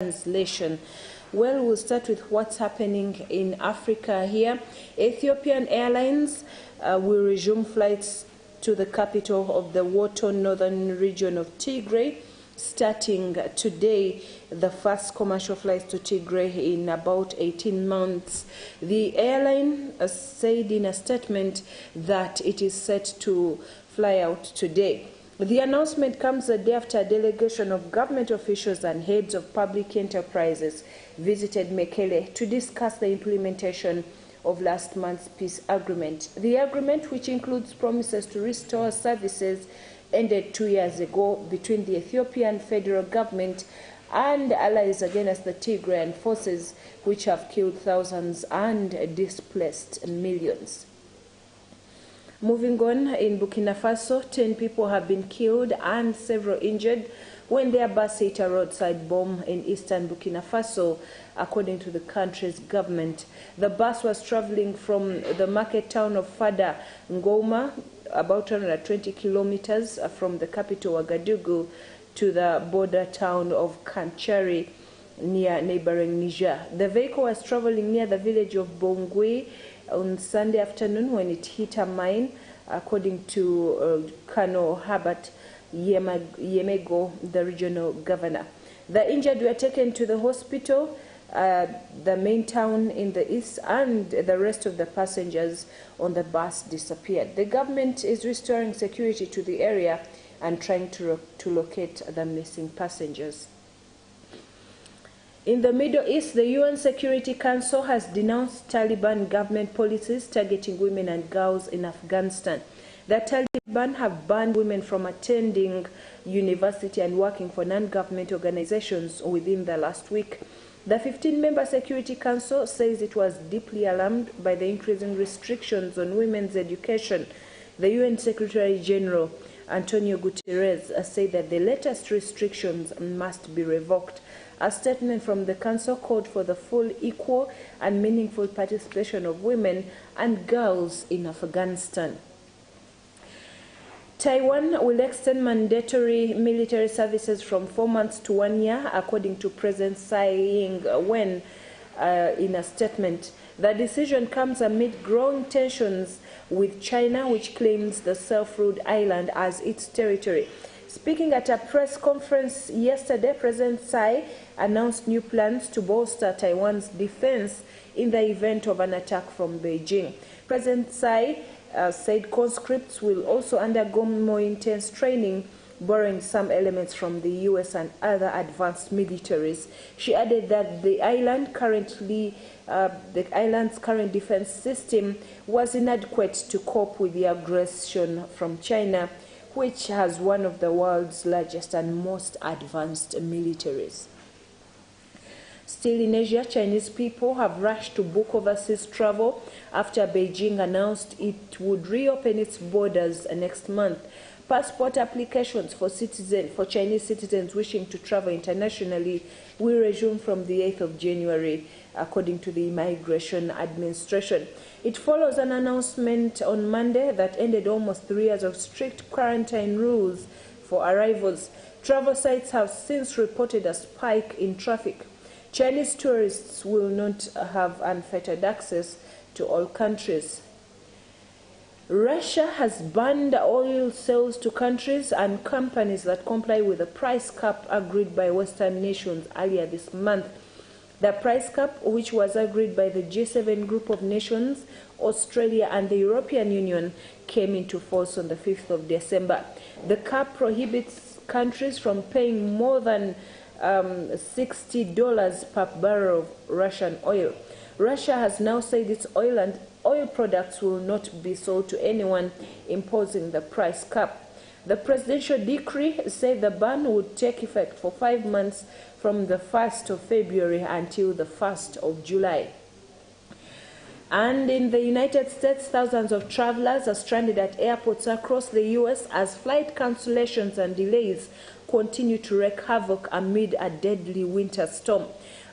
translation. Well, we'll start with what's happening in Africa here. Ethiopian Airlines will resume flights to the capital of the war-torn northern region of Tigray, starting today, the first commercial flights to Tigray in about 18 months. The airline said in a statement that it is set to fly out today. The announcement comes a day after a delegation of government officials and heads of public enterprises visited Mekele to discuss the implementation of last month's peace agreement. The agreement, which includes promises to restore services, ended 2 years ago between the Ethiopian federal government and allies against the Tigrayan forces, which have killed thousands and displaced millions. Moving on, in Burkina Faso, 10 people have been killed and several injured when their bus hit a roadside bomb in eastern Burkina Faso, according to the country's government. The bus was traveling from the market town of Fada Ngoma, about 120 kilometers from the capital Ouagadougou, to the border town of Kanchari, near neighboring Niger. The vehicle was traveling near the village of Bongui on Sunday afternoon when it hit a mine, according to Colonel Herbert Yemego, the regional governor. The injured were taken to the hospital, the main town in the east, and the rest of the passengers on the bus disappeared. The government is restoring security to the area and trying to locate the missing passengers. In the Middle East, the UN Security Council has denounced Taliban government policies targeting women and girls in Afghanistan. The Taliban have banned women from attending university and working for non-government organizations within the last week. The 15-member Security Council says it was deeply alarmed by the increasing restrictions on women's education. The UN Secretary General Antonio Guterres said that the latest restrictions must be revoked. A statement from the Council called for the full, equal, and meaningful participation of women and girls in Afghanistan. Taiwan will extend mandatory military services from 4 months to 1 year, according to President Tsai Ing-wen in a statement. The decision comes amid growing tensions with China, which claims the self-ruled island as its territory. Speaking at a press conference yesterday, President Tsai announced new plans to bolster Taiwan's defense in the event of an attack from Beijing. President Tsai said conscripts will also undergo more intense training, borrowing some elements from the U.S. and other advanced militaries. She added that the island's current defense system was inadequate to cope with the aggression from China, which has one of the world's largest and most advanced militaries. Still in Asia, Chinese people have rushed to book overseas travel after Beijing announced it would reopen its borders next month. Passport applications for Chinese citizens wishing to travel internationally will resume from the 8th of January, according to the Immigration Administration. It follows an announcement on Monday that ended almost 3 years of strict quarantine rules for arrivals. Travel sites have since reported a spike in traffic. Chinese tourists will not have unfettered access to all countries. Russia has banned oil sales to countries and companies that comply with the price cap agreed by Western nations earlier this month. The price cap, which was agreed by the G7 group of nations, Australia and the European Union, came into force on the 5th of December. The cap prohibits countries from paying more than $60 per barrel of Russian oil. Russia has now said its oil and oil products will not be sold to anyone imposing the price cap. The presidential decree said the ban would take effect for 5 months from the 1st of February until the 1st of July. And in the United States, thousands of travelers are stranded at airports across the U.S. as flight cancellations and delays continue to wreak havoc amid a deadly winter storm.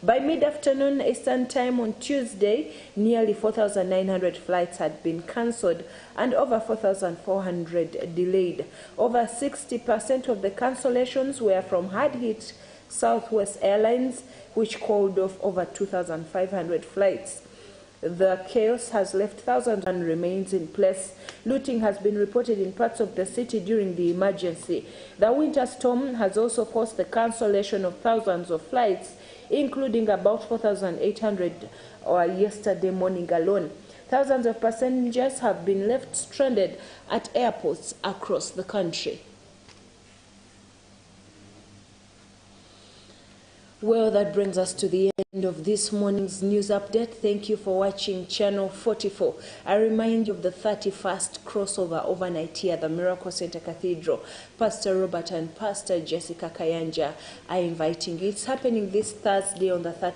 By mid-afternoon Eastern Time on Tuesday, nearly 4,900 flights had been cancelled and over 4,400 delayed. Over 60% of the cancellations were from hard-hit Southwest Airlines, which called off over 2,500 flights. The chaos has left thousands and remains in place. Looting has been reported in parts of the city during the emergency. The winter storm has also forced the cancellation of thousands of flights, including about 4,800 yesterday morning alone. Thousands of passengers have been left stranded at airports across the country. Well, that brings us to the end of this morning's news update. Thank you for watching Channel 44. I remind you of the 31st crossover overnight here at the Miracle Center Cathedral. Pastor Robert and Pastor Jessica Kayanja are inviting you. It's happening this Thursday on the 31st.